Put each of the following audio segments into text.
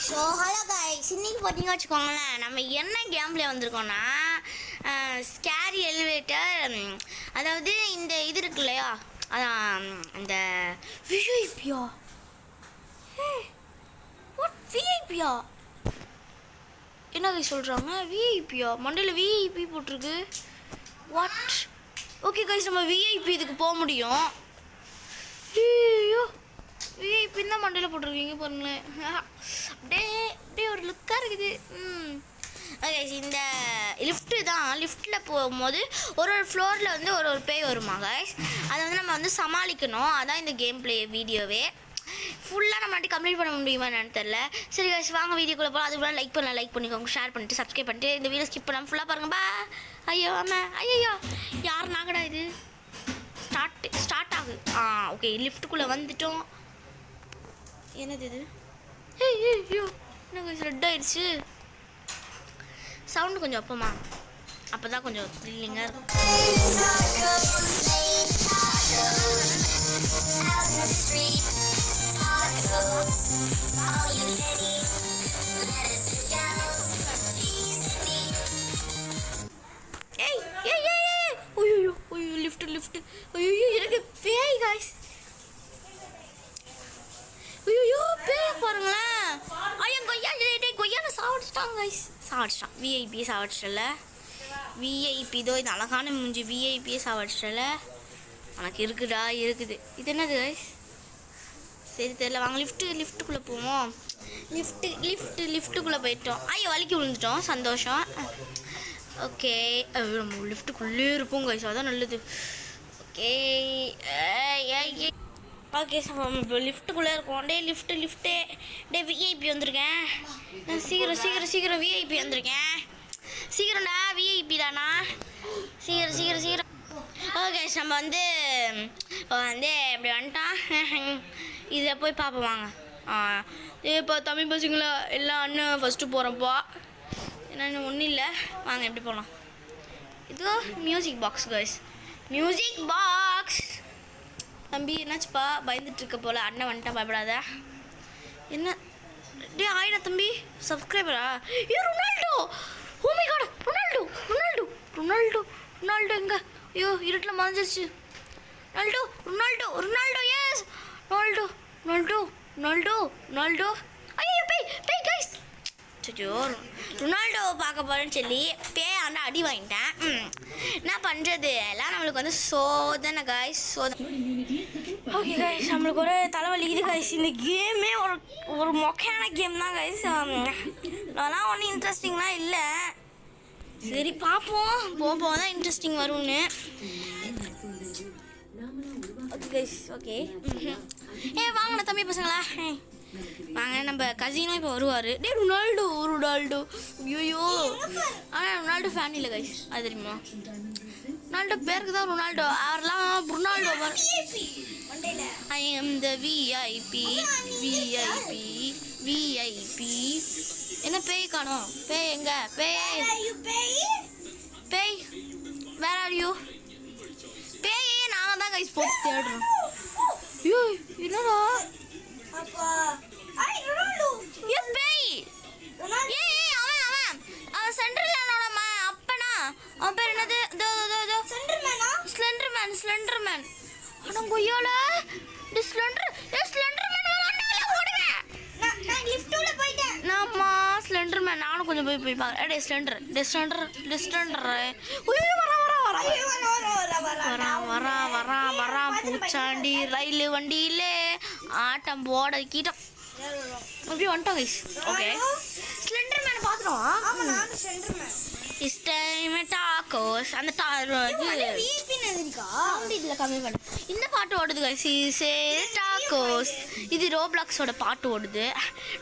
So hello guys, இன்னைக்கு பார்த்தீங்கன்னா வச்சுக்கோங்களேன், நம்ம என்ன கேம்ல வந்திருக்கோம்னா ஸ்கேரி எலிவேட்டர். அதாவது இந்த இது இருக்கு இல்லையா, அதான் அந்த விஐபியா. வாட் விஐபியா? என்ன கை சொல்கிறாங்க? விஐபியா? மண்டையில் விஐபி போட்டிருக்கு. வாட்? ஓகே கைஸ், நம்ம விஐபி இதுக்கு போக முடியும். ஐயோ, விஐபி தான் மண்டையில் போட்டிருக்கீங்க பாருங்களேன். அப்படியே ஒரு லுக்காக இருக்குது. ஓகே, இந்த லிஃப்ட்டு தான். லிஃப்ட்டில் போகும்போது ஒரு ஃப்ளோரில் வந்து ஒரு பேய் வருமா கைஸ். அதை வந்து நம்ம வந்து சமாளிக்கணும். அதான் இந்த கேம் பிளே வீடியோவே. ஃபுல்லாக நம்ம மட்டும் கம்ப்ளீட் பண்ண முடியுமா என்னன்னு தெரில. சரி கைஸ், வாங்க வீடியோக்குள்ளே போகலாம். அதுக்கு முன்னாடி லைக் பண்ணலாம், லைக் பண்ணிக்கோங்க, ஷேர் பண்ணிட்டு சப்ஸ்கிரைப் பண்ணிட்டு இந்த வீடியோ ஸ்கிப் பண்ணாமல் ஃபுல்லாக பாருங்கள். பா ஐயோ ஆமாம், ஐயோ யார் நாங்கடா இது? ஸ்டார்ட் ஆகுது. ஓகே, லிஃப்ட்டுக்குள்ளே வந்துட்டோம். என்னது இது? ஐயோ என்ன ரெட் ஆயிடுச்சு. சவுண்டு கொஞ்சம் அப்பமா, அப்போ தான் கொஞ்சம் த்ரில்லிங்காக இருக்கும். லிஃப்ட் ஐயோ, எனக்கு பேய் காய்ஸ். ஐயோ பேய் பாருங்களேன். ஐயோ கொய்யாவை சாவடிச்சிட்டாங்க கைஸ். சாவடிச்சிட்டான் விஐபியை சாவடிச்சிட்டல. விஐபி இதோ இது அழகான மூஞ்சி. விஐபியை சாவடிச்சிட்டல. உனக்கு இருக்குடா, இருக்குது. இது என்னது கைஸ்? சரி தெரியல, வாங்க லிஃப்ட்டுக்குள்ளே போவோம். லிஃப்ட்டுக்குள்ளே போயிட்டோம். ஐயோ வலிக்கு விழுந்துட்டோம். சந்தோஷம். ஓகே, நம்ம லிஃப்ட்டுக்குள்ளே இருப்போம் கைஸ், அதான் நல்லது. ஓகே ஓகே, இப்போ லிஃப்ட்டுக்குள்ளே இருக்கோம். லிஃப்ட்டு டே விஐபி வந்திருக்கேன். சீக்கிரம் விஐபி வந்திருக்கேன். சீக்கிரம்டா, விஐபி தானா? சீக்கிரம். ஓகே, நம்ம வந்து இப்படி வந்துட்டான். இதை போய் பார்ப்போம் வாங்க. இப்போ தமிழ் பசங்களா எல்லாம் அண்ணன் ஃபஸ்ட்டு போகிறோம்ப்பா. என்னென்னு ஒன்றும் இல்லை, வாங்க எப்படி போகலாம். இது music box guys, music box. தம்பி என்னாச்சுப்பா, பயந்துட்டுருக்க போல். அண்ணன் வந்துட்டா, பயப்படாத. என்ன டே ஆயிடா தம்பி, சப்ஸ்கிரைபரா? ஏ Ronaldo, oh my god, Ronaldo எங்க? ஐயோ இருட்டில் மறைஞ்சிருச்சு. Ronaldo S, Ronaldo. ஐயோ பேய் கைஸ். சச்சோ, ரொனால்டோ பார்க்க போகிறேன்னு சொல்லி பேயாண்டா அடி வாங்கிட்டேன். என்ன பண்ணுறது, எல்லாம் நம்மளுக்கு வந்து சோதனை காய்ஸ், சோதனை. ஓகே காய்ஸ், நம்மளுக்கு ஒரு தலைவலிக்குது காய்ஸ். இந்த கேமே ஒரு மொக்கையான கேம் தான் காய்ஸ். அதெல்லாம் ஒன்றும் இன்ட்ரெஸ்டிங்லாம் இல்லை. சரி பார்ப்போம், போக தான் இன்ட்ரெஸ்டிங் வரும்னு. Okay guys, okay. வாங்கண்ணா தம்பி பசங்களா, வாங்க. நம்ம கசினும் இப்போ வருவார். டே ரொனால்டோ ஐயோ. ஆனால் ரொனால்டோ ஃபேன் இல்லை கைஸ், அது தெரியுமா? ரொனால்டோ பேருக்கு தான் ரொனால்டோ, அவரெல்லாம் Ronaldo. I am the VIP. என்ன பேய் காணோம்? பேய் எங்க? பேய் வேர் ஆர் யூ? பேயே நாங்கள் தான் கைஸ் போட்டு தேடுறோம். ஐயோ என்னடா அவன் சென்ட்ரலானோட அப்பனா, அவன் பேர் என்னது? ஸ்லெண்டர்மேன். ஆனா கொய்யால ஸ்லெண்டர்மேன். நானும் கொஞ்சம் போய் பாக்கிறேன். ஸ்லெண்டர் வரா பூச்சாண்டி ரயில் வண்டியிலே ஆட்டம் போட கீட்டம் அப்படி வந்துட்டோம் கைஸ். ஓகே, ஸ்லெண்டர்மேனை பார்த்துட்டோம். Is time tacos. அந்த இதில் கம்மி பண்ணு. இந்த பாட்டு ஓடுது கைஸ், டாக்கோஸ். இது ரோப்ளாக்ஸோட பாட்டு ஓடுது.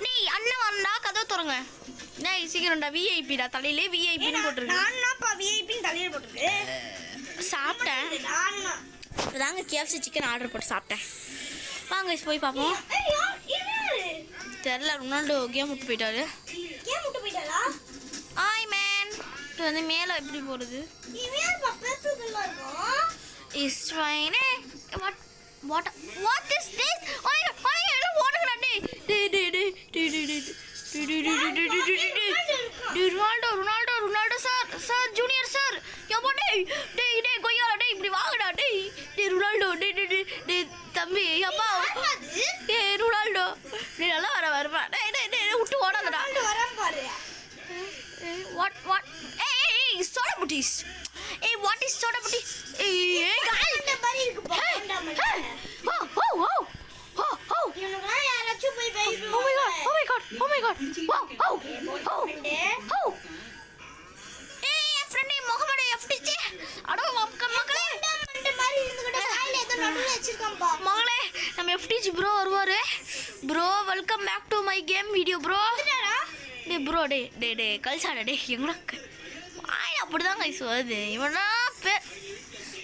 நீ அண்ணன் வந்தா கதவை திறங்க. டேய் சீக்கிரம்டா, விஐபிடா, தலையிலே விஐபின்னு போட்டுருக்கு. சாப்பிட்டேன் தாங்க, கேஎஃப்சி சிக்கன் ஆர்டர் போட்டு சாப்பிட்டேன். வாங்க போய் பார்ப்போம். தெரில, ரொனால்டோ கேம் விட்டு போயிட்டாரு. ஆய் மேன், இது வந்து மேலே எப்படி போகிறது? Is fine. What is this? ஓடுங்கடா. டேய் டேய் ரொனால்டோ சார் ஜூனியர் சார் எப்போ டேய் கொய்யால டேய் இப்படி வாங்கடா டேய் ரொனால்டோ டேய் தம்பி அப்பா டேய் ரொனால்டோ டேய் நல்லா வரப்பா டேய் விட்டு ஓடாதடா வரேன் பாரு. what ஏய் சோடா புட்டிஸ் ஏய் வாட் இஸ் சோடா புட்டி ஏய் இந்த மாதிரி இருக்கு பா. ஓ இவனுங்களாம் யாராச்சும் போய் பேசி Oh my god. Wow. ஏய் ஃப்ரெண்ட் முகமது FTC அடோ மக்களே இந்த மாதிரி இருந்துகிட்டு வாயில ஏதோ நடுவுல வச்சிருக்கான்பா. மகளே நம்ம FTC ப்ரோ வருவாரு bro welcome back to my game video bro டேய் ப்ரோ டேய் கல்சாடா டேய் எங்கடா வாய் அப்படிதான் கைஸ் வருது இவனா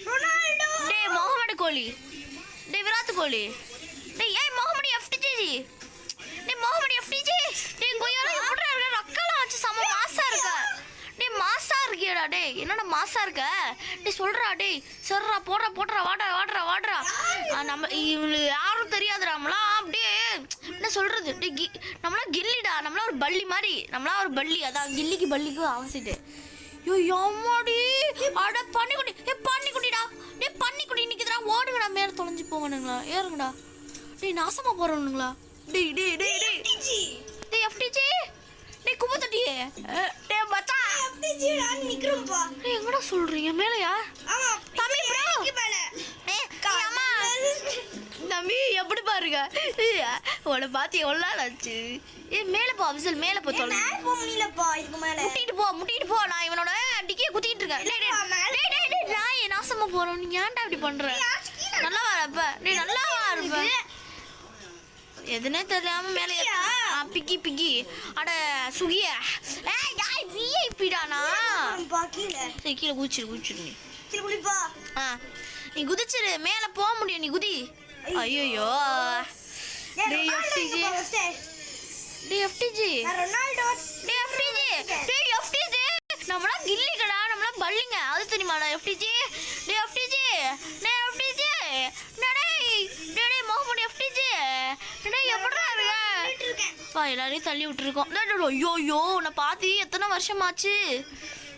ரொனால்டோ டேய் முகமது கோலி டேய் விராட் கோலி டேய் ஏய் முகமது FTC டேய் முகமது FTC டேய் கொய்யால எப்படிடா இருக்க ரக்கலாம் வச்சு சம மாசா இருக்க டேய் மாசா இருக்கியடா டேய் என்னடா மாசா இருக்க டேய் சொல்றா டேய் சர்ரா போடுறா வாடா நம்ம இவங்களுக்கு யாரும் தெரியாதுடா நம்மளாம் அப்படியே என்ன சொல்றது டேய் நம்மளா கில்லிடா நம்மளா ஒரு பள்ளி மாதிரி நம்மளா ஒரு பள்ளி அதான் கில்லிக்கு பள்ளிக்கு அவசிட்டு ஐயோ யாமாடி அட பன்னிக்குட்டிடா டேய் பன்னிக்குட்டி நிக்குதுடா ஓடுங்கடா மேல தொலைஞ்சு போங்கனுங்களா ஏறுங்கடா டேய் நாசமா போறவனுங்களா டேய் FTC டேய் குபத்தட்டியே டேய் மச்சான் FTC நான் நிக்கிறேன்பா. டேய் எங்கடா சொல்றீங்க மேலயா ஆமா தம்பி ப்ரோ மேல டேய் அம்மா தம்பி எப்படி பாருங்க உன்னை பார்த்து எவ்வளோ நாள் ஆச்சு மேலே போ அபிசல் மேலே போ தொலை மேல போக முடியலப்பா. இதுக்கு மேல முட்டிட்டு போ நான் இவனோட டிக்கியை குத்திக்கிட்டு இருக்கேன் டேய் நான் நாசமா போறோம் நீ ஏன்டா இப்படி பண்ற நல்லா வரப்ப டேய் நல்லா வரப்ப எதுனே தெரியாம மேலே பிக்கி அட சுகிய ஏய் விஐபிடானா கீழே சரி கீழே குதிச்சிரு நீ கீழே குளிப்பா. நீ குதிச்சிரு மேலே போக முடியும் நீ குதி ஐயோ டேய் FTC ரொனால்டோ டேய் FTC நம்மளா கில்லிங்கடா நம்மளா பள்ளிங்க அது தெரியுமாடா FTC டேய் முகமது FTC டேய் எப்படிடா இருக்க பா எல்லாரையும் தள்ளி விட்டுருக்கோம் ஐயோ உன்னை பார்த்து எத்தனை வருஷமாச்சு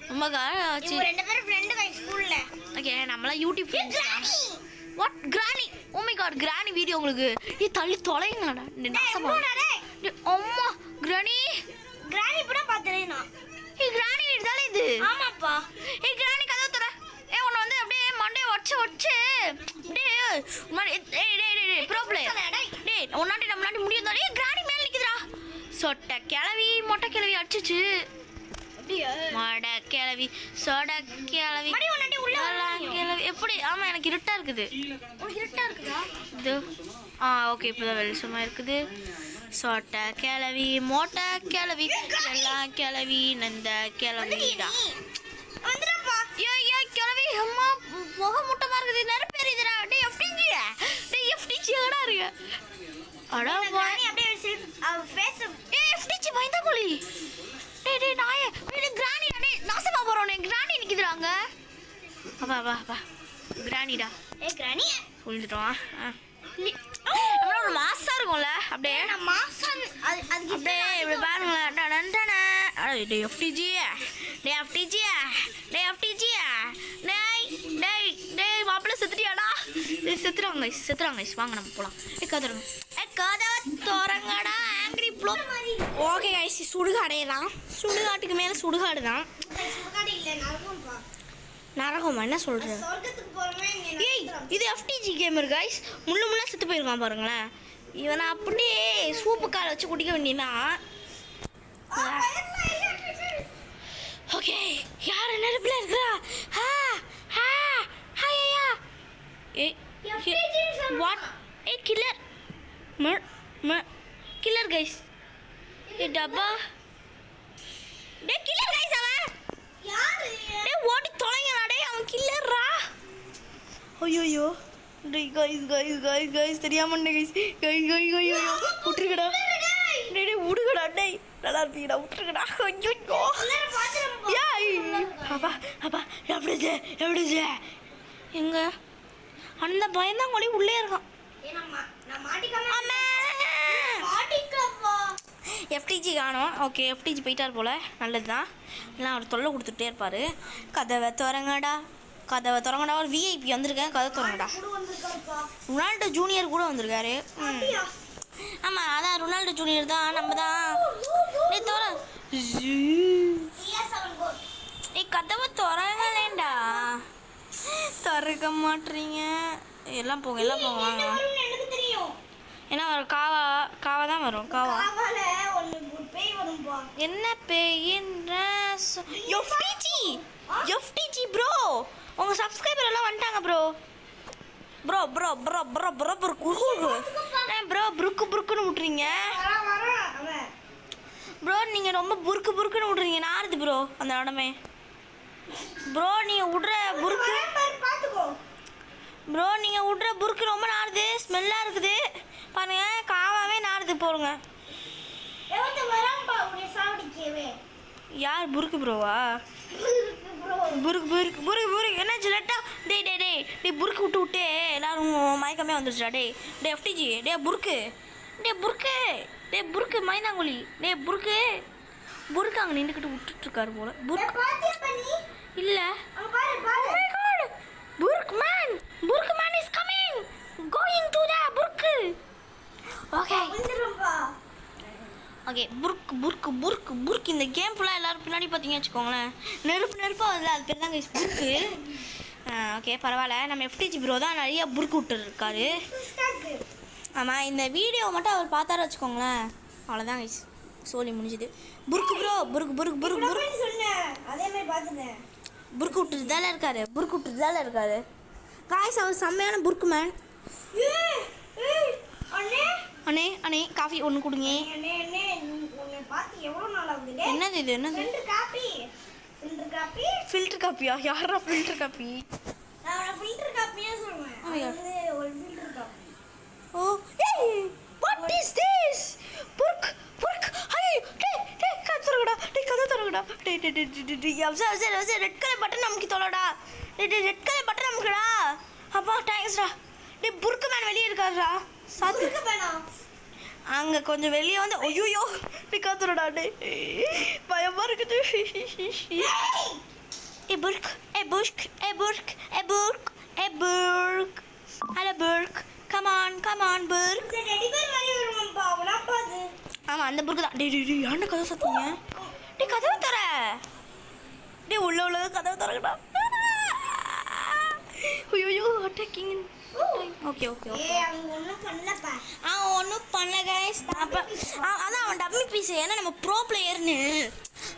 ரொம்ப காலம் ஆச்சு இவங்க ரெண்டு பேரும் ஃப்ரெண்ட் கை ஸ்கூல்ல. ஓகே நம்மளாம் YouTube what granny oh my god granny video உங்களுக்கு தள்ளி தொலைங்கடா நாசமா அம்மா கிரானி இப்பதான் பார்த்தேன் நான். கிரானி இதுதானே இது ஆமாப்பா. கிரானி கதவை தர உன்னை வந்து அப்படியே மண்டையை வச்சு டேய் ப்ரோ பிளேயர் டேய் உன்னாட்டி நம்மளாட்டி முடியும் தானே கிரானி மேல நிக்குதுடா சொட்ட கிளவி மொட்டை கிளவி அடிச்சிச்சு மட கிளவி சொட கிளவி கிளவி எப்படி ஆமா எனக்கு இருட்டா இருக்குது இது ஓகே இப்போதான் வெளிச்சமா இருக்குது சொட்ட கிளவி மொட்டை கிளவி எல்லாம் கிளவி நந்த கிளவிடா வந்துடப்பா. ஏய் கிளவி அம்மா முக முட்டமா இருக்குது நிறைய பேர் இதுடா டேய் FTC எங்கடா இருக்கு அட கிரானி அப்படியே ஃபேஸ் FTC பயந்தா கோலி டேய் நாயே கிரானி டேய் நாசமா போறோனே கிரானி நிக்குதுறாங்க வா கிரானிடா கிரானி விழுந்துட்டோம் நம்மள ஒரு மாசா இருக்கும்ல அப்படியே நான் மாசம் அதுக்கு அப்படியே இப்படி பாருங்களேன் டேய் FTC டேய் மாப்பிள்ளை செத்துட்டியாடா செத்துறாங்க வாங்க நம்ம போலாம் கதை தோறங்கடா ஆங்கிரி ப்ளோ ஓகே கைஸ் சுடுகாடே தான் சுடுகாட்டுக்கு மேலே சுடுகாடு தான் சுடுகாடு இல்ல நரகம்ப்பா. நரகமா என்ன சொல்ற சொர்க்கத்துக்கு போறோமே ஏய் இது FTC கேமர் கைஸ் முள்ளா செத்து போயிருக்கான் பாருங்களேன் இவனை அப்படியே சூப்பு காலை வச்சு குடிக்க வேண்டியதான் ஓகே யார் நெருப்புல இருக்கா வாட் கில்லர் கில்லர் கைஸ் டப்பா கில்லர் கைஸ் அவன் யாரு ஓடி தொலைங்கடா டேய் அவன் கில்லர்ரா ஐயோ டேய் கைஸ் தெரியாம கைஸ் விட்டுருக்கடா டேய் விடுங்கடா டேய் நல்லா இருப்பீங்கடா விட்டுருக்கடா ஐயோ அப்பா எப்படி எங்க அந்த பயந்தான் கொலி உள்ளே இருக்கான் நான் மாட்டிக்காம மாட்டிக்கப்பா. எஃப்டிஜி காணோம். ஓகே, எஃப்டிஜி போயிட்டார் போல். நல்லது தான், இல்லைனா அவர் தொல்லை கொடுத்துட்டே இருப்பார். கதவை திறங்கடா, கதவை திறங்கடா. ஒரு விஐபி வந்திருக்கேன், கதவை திறங்கடா. ரொனால்டோ ஜூனியர் கூட வந்திருக்காரு. ஆமாம், அதான் ரொனால்டோ ஜூனியர் தான், நம்ம தான். கதவை திறங்கலேண்டா, திறக்க மாட்டீங்க. எல்லாம் போங்க, எல்லாம் போங்க, வாங்க. ஏன்னா ஒரு காவா தான் வரும். காவா என்ன பேயின்ற எஃப்டிஜி ப்ரோ. உங்கள் சப்ஸ்கிரைபர் எல்லாம் வந்துட்டாங்க bro. Bro bro bro bro bro bro bro புருக்கு புருக்குன்னு விட்றீங்க ப்ரோ. நீங்கள் ரொம்ப புருக்கு புருக்குன்னு விட்றீங்க. நாருது ப்ரோ அந்த இடமே. ப்ரோ நீங்கள் விட்ற புருக்கு, ப்ரோ நீங்கள் விட்ற புருக்கு ரொம்ப நாருது, ஸ்மெல்லாக இருக்குது பாருங்க. காவாவே நாருது போடுங்க. யார் புருக்கு ப்ரோவா? புருக்கு புருக்கு புருக்கு புருக்கு என்ன ஜிலட்டா? டேய் டேய் டேய் டேய் புருக்கு விட்டு விட்டே எல்லாரும் மயக்கமே வந்துருச்சுடா. டே எஃப்டிஜி, டே புருக்கு, டே புருக்கு, டே புருக்கு மைனாங்குழி, டே புருக்கு புருக்கு அங்கே நின்றுக்கிட்டு விட்டுட்ருக்காரு போல. புருக்கு இல்லை, புருக்கு man is coming, going to the புருக்கு. ஓகே ஓகே, புருக்கு புருக்கு புருக்கு புருக்கு. இந்த கேம் ஃபுல்லாக எல்லோரும் பின்னாடி பார்த்தீங்கன்னு வச்சுக்கோங்களேன், நெருப்பாக அதில் அது பேர் தான் கைஸ் புருக்கு. ஓகே பரவாயில்ல, நம்ம எஃப்டிஜி ப்ரோ தான் நிறைய புருக்கு விட்டுருக்காரு. ஆமாம், இந்த வீடியோ மட்டும் அவர் பார்த்தாரு வச்சுக்கோங்களேன், அவ்வளோதான் கைஸ், சோலி முடிஞ்சுது. புருக்கு ப்ரோ, புருக்கு புருக்கு புருக்கு புருக்கு புருக்கு விட்டுறதால இருக்காரு, புருக்கு விட்டுறதால இருக்காரு காய்ஸ். அவர் செம்மையான புருக்கு மேன். அண்ணே அண்ணே காஃபி ஒன்று கொடுங்க. என்னது இது? என்னது ஃபில்டர் காப்பியா? யாரா filter coffee? Oh what is this? புர்க் புர்க் ஹை டே டே கதறடா, டே கதறடா, டே டே டே டே அவசர ரெட் கலர் பட்டன் நமக்கு தொலடா. டே டே ரெட் கலர் பட்டன் நமக்குடா. அப்பா தேங்க்ஸ்டா. டே புர்க் மேன் வெளியே இருக்காருடா. சாத்து அங்கே கொஞ்சம் வெளியே வந்து. ஐயோ நீ காத்துறடா. டே பயமாக இருக்குது. ஏ புர்க், ஏ புர்க், ஏ புர்க், ஏ புர்க், ஏ புர்க். ஹலோ புர்க், கமான் கமான் புர்க். ஆமாம் அந்த புர்க்கு தான். டே டே டே யாண்ட கதவை சாத்துங்க. டே கதவை தர. டே உள்ள கதவை தரங்கடா. ஐயோ அட்டாக்கிங். ஓகே ஓகே ஓகே, ஒன்றும் பண்ணல கைஸ். அப்புறம் அதான் அவன் டம்மி பீஸ். ஏன்னா நம்ம ப்ரோ பிளேயர்னு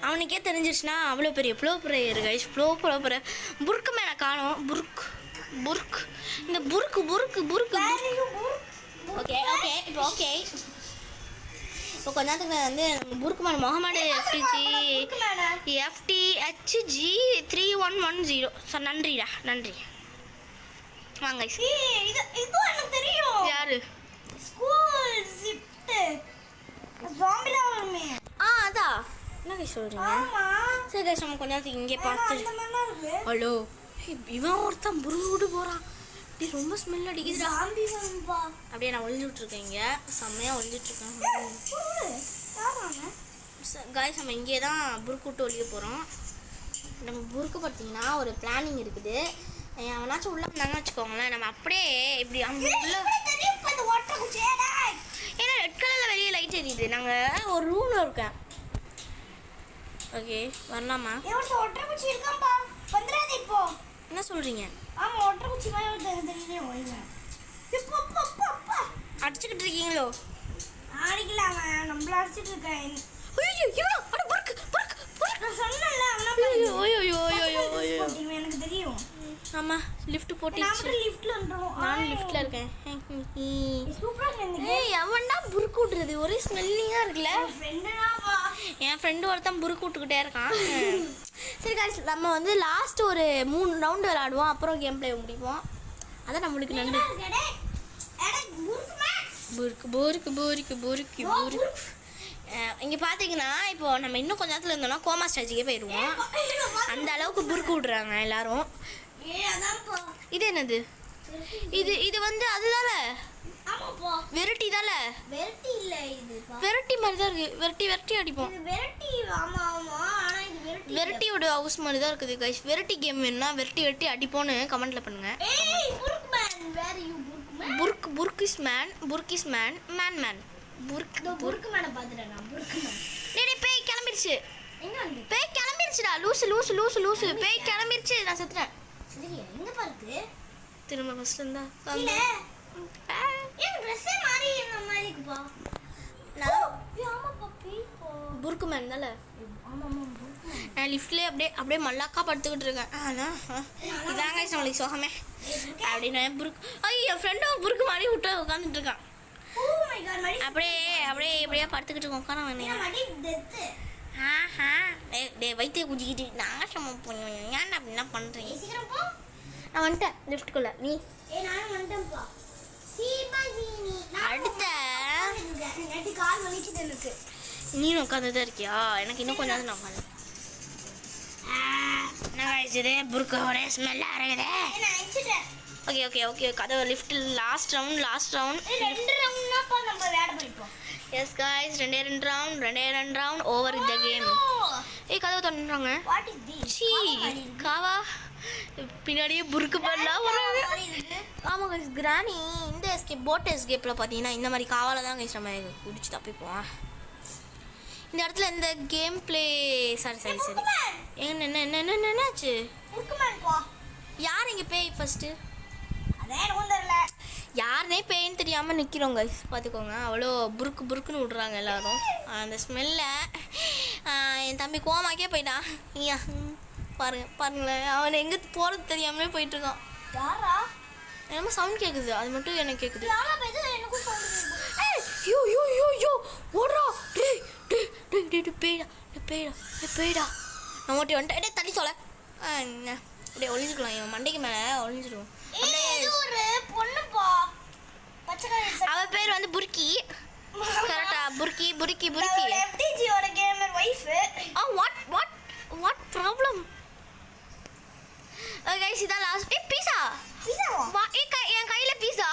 அவனுக்கே தெரிஞ்சிச்சுன்னா அவ்வளோ பெரிய bro player guys. Bro player புருக்கு மேலே காணும். புர்க் புர்க் இந்த புருக்கு புருக்கு புருக்கு. ஓகே ஓகே இப்போ ஓகே, இப்போ கொஞ்ச நேரத்துக்கு வந்து நம்ம புருக்கு மேன் முகமது FTHG 3110. சார் நன்றிடா, நன்றி. வாங்க இது எனக்கு தெரியும். யாரு? ஸ்கூல் ஜிப்ட் ஜாம்பில வருமே. அதான் என்ன கை சொல்றீங்க? ஆமா சரி கைஸ், நம்ம கொஞ்ச நேரத்துக்கு இங்கே பார்த்து. ஹலோ இவன் ஒருத்தன் புருவிட்டு போகிறான். இப்படி ரொம்ப ஸ்மெல் அடிக்குது. ஜாம்பி வரும்பா. அப்படியே நான் ஒழிஞ்சுட்ருக்கேன், இங்கே செம்மையாக ஒழிஞ்சிட்ருக்கேன் கைஸ். நம்ம இங்கே தான் புருக்கு விட்டு ஒழிய போகிறோம். நம்ம புருக்கு பார்த்தீங்கன்னா ஒரு பிளானிங் இருக்குது. அவனாச்சும் உள்ள வந்தாங்கன்னு வச்சுக்கோங்களேன், நம்ம அப்படியே இப்படி அங்கே உள்ள. ஏன்னா ரெட் கலரில் வெளியே லைட் எரியுது. நாங்கள் ஒரு ரூமில் இருக்கேன். ஓகே வரலாமா? என்ன சொல்கிறீங்க? அடிச்சுக்கிட்டு இருக்கீங்களோ? அடிக்கலாம், நம்மள அடிச்சுட்டு இருக்கேன். எனக்கு தெரியும். ஆமா லிஃப்ட் போட்டு நானும் லிஃப்ட்ல இருக்கேன். எவன்டா புருக்கு விட்டுறது? ஒரே ஸ்மெல்லிங்காக இருக்குல்ல. என் ஃப்ரெண்டு ஒருத்தன் புருக்கு விட்டுக்கிட்டே இருக்கான். சரி காய்ஸ், நம்ம வந்து லாஸ்ட் ஒரு 3 ரவுண்டு விளாடுவோம், அப்புறம் கேம் பிளே முடிப்போம். அதான் நம்மளுக்கு நன்றி. புருக்கு புருக்கு புருக்கு புருக்கு புருக்கு. இங்கே பார்த்தீங்கன்னா இப்போ நம்ம இன்னும் கொஞ்ச நேரத்தில் இருந்தோம்னா கோமா ஸ்டேஜுக்கே போயிடுவோம். அந்த அளவுக்கு புருக்கு விட்றாங்க எல்லாரும். இது என்னது? இது வந்து அதுதானே ஆமாப்பா. வெரைட்டி தானே? வெரைட்டி இல்ல இதுப்பா. வெரைட்டி மாதிரி தான் இருக்கு. வெரைட்டி அடிப்போம். இது வெரைட்டி. ஆமா ஆமா. ஆனா இது வெரைட்டி. வெரைட்டியோட ஹவுஸ் மாதிரி தான் இருக்குது கைஸ். வெரைட்டி கேம் வேணும்னா வெரைட்டி அடிப்போன்னு கமெண்ட்ல பண்ணுங்க. ஏய் புர்க்மேன், வேர் யூ புர்க்மேன்? புர்க் இஸ் மேன். புர்க்மேனை பாத்துட்டேன் நான். புர்க்மேன். டேய் பேய் கிளம்பிருச்சு. எங்க வந்து? பேய் கிளம்பிருச்சுடா. லூசு. பேய் கிளம்பிருச்சு. நான் செத்துறேன். சரி எங்க பாருது? திரும்ப ஃபர்ஸ்ட் இருந்தா. இல்ல. ஏன் Dress மாறி இந்த மாதிரி இருக்குப்பா? ஆமாப்பா பேய்ப்பா. புர்க் மேன் தானே? ஆமா புர்க்மேன். நான் லிஃப்ட்லேயே அப்படியே மல்லாக்கா படுத்துக்கிட்டு இருக்கேன். இதாங்க நம்மளுக்கு சுகமே அப்படின்னு என் ஃப்ரெண்டும் புருக்கு மாதிரி விட்டு உட்காந்துட்டு இருக்கான். ஓ மை காட் மடி. அப்படியே படுத்துக்கிட்டு இருக்கோம். உட்கார வேணாம். மடி டெத். வைத்திய குஞ்சிக்கிட்டு நாசமாக பண்ணுவேன். ஏன் அப்படின்னா பண்ணுறீங்க? சீக்கிரம் போ. நான் வந்துட்டேன் லிஃப்ட்டுக்குள்ள. நீ நானும் வந்துட்டேன்ப்பா. சீமா ஜீனி. அடுத்த நெட்டி கால் வலிக்குது எனக்கு. நீனும் உட்காந்து தான் இருக்கியா? எனக்கு இன்னும் கொஞ்சம் நேரம் நான் உட்காந்து என்ன காய்ச்சது? புருக்கு ஒரே ஸ்மெல்லாக இருக்குது. நான் அடிச்சிட்டேன். ஓகே கதவு லிஃப்ட் லாஸ்ட் ரவுண்ட். 2 ரவுண்ட்னாப்பா நம்ம விளையாட போய்ப்போம். எஸ் காய்ஸ், ரெண்டே ரெண்டு ரவுண்ட் ஓவர் இந்த கேம். கதவை தந்துடுறாங்க. What is this? சீ காவா பின்னாடியே புருக்கு பண்ணலாம் வராங்க. ஆமாம் கைஸ், கிராணி இந்த போட் எஸ்கேப்பில் பார்த்தீங்கன்னா இந்த மாதிரி காவால தான் கைஸ் நம்ம குடிச்சு தப்பிப்போம். இந்த இடத்துல இந்த கேம் பிளே சரி என்னாச்சு? புர்க்மேன்ப்பா. யார் இங்கே பேய் ஃபஸ்ட்டு? அதே எனக்கு தெரியல. யாருனே பேயின்னு தெரியாமல் நிற்கிறோம் கைஸ். பார்த்துக்கோங்க. அவ்வளோ புருக்குன்னு விட்றாங்க எல்லாரும். அந்த ஸ்மெல்ல என் தம்பி கோமாக்கே போயிட்டான். ஐயா பாருங்களேன், அவன் எங்கே போகிறது தெரியாமலே போயிட்டுருக்கான். யாரா? என்னமோ சவுண்ட் கேட்குது. அது மட்டும் எனக்கு கேட்குது. யாரா பேது? எனக்கும் சவுண்ட் கேக்குது. யோ ஓடுறா. பேய்டா நான் ஓட்டி வந்துட்டேன். தள்ளி சொல்ல அப்படியே ஒளிஞ்சுக்கலாம். இவன் மண்டைக்கு மேலே ஒளிஞ்சிடுவோம். இது ஒரு பொண்ணுப்பா. பச்சை கலர். அவ பேர் வந்து புர்க்கி. கரெக்டா? புர்க்கி. FTGயோட gamer wife. What problem? Guys இதான் லாஸ்ட். பீஸாவா? என் கையில பீஸா.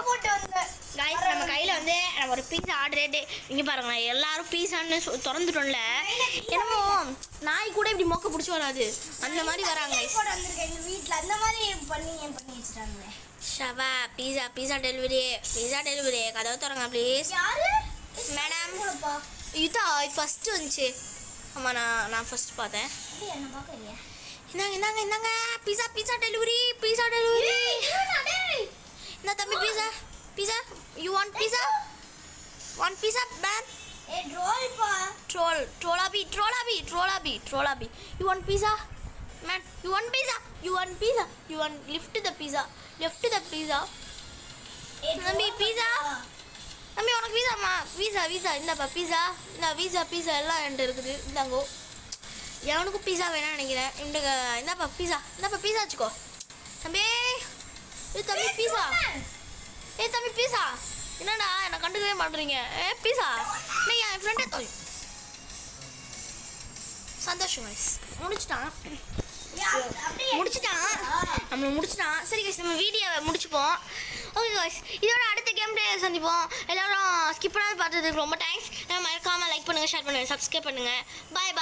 போட்டு வந்து गाइस நம்ம கையில வந்து நம்ம ஒரு பீஸா ஆர்டர். இங்க பாருங்க, எல்லாரும் பீஸான்னு திறந்துட்டோம்ல. என்னமோ நாய் கூட இப்படி மொக்க பிடிச்சி வராது, அந்த மாதிரி வராங்க गाइस. போட்டு வந்திருக்கேன் எங்க வீட்ல. அந்த மாதிரி பண்ணி வச்சிட்டாங்க. ஷவா பீஸா டெலிவரி. கதவை திறங்க ப்ளீஸ். யாரு? மேடம் போலப்பா. இது ஃபர்ஸ்ட் வந்துச்சு. ஆமாம், நான் ஃபர்ஸ்ட் பார்த்தேன். என்ன பார்க்கறியா? இந்தாங்க பீஸா டெலிவரி. இந்த தம்பி pizza you want pizza man? ட்ரோல்ப்பா. ட்ரோலாபி you want pizza man? You want lift the pizza. தம்பி பீஸா. தம்பி உனக்கு வீசா இந்தாப்பா பீஸா. பீஸா எல்லாம் என்கிட்ட இருக்குது. இந்தாங்கோ. எவனுக்கும் பீஸா வேணாம்னு நினைக்கிறேன். இந்தாப்பா பீஸா வச்சுக்கோ தம்பி. தம்பி பீஸா. என்னடா என்னை கண்டுக்கவே மாட்டேறீங்க? பீஸா நீ என் ஃப்ரெண்டே சந்தோஷம் கைஸ். முடிச்சிட்டான். சரி கைஸ், நம்ம வீடியோவை முடிச்சுப்போம். ஓகே கைஸ், இதோட அடுத்த கேம் டே சந்திப்போம். எல்லாரும் ஸ்கிப் பண்ணாமல் பார்த்ததுக்கு ரொம்ப தேங்க்ஸ். மறக்காமல் லைக் பண்ணுங்கள், ஷேர் பண்ணுங்கள், சப்ஸ்கிரைப் பண்ணுங்கள். பாய்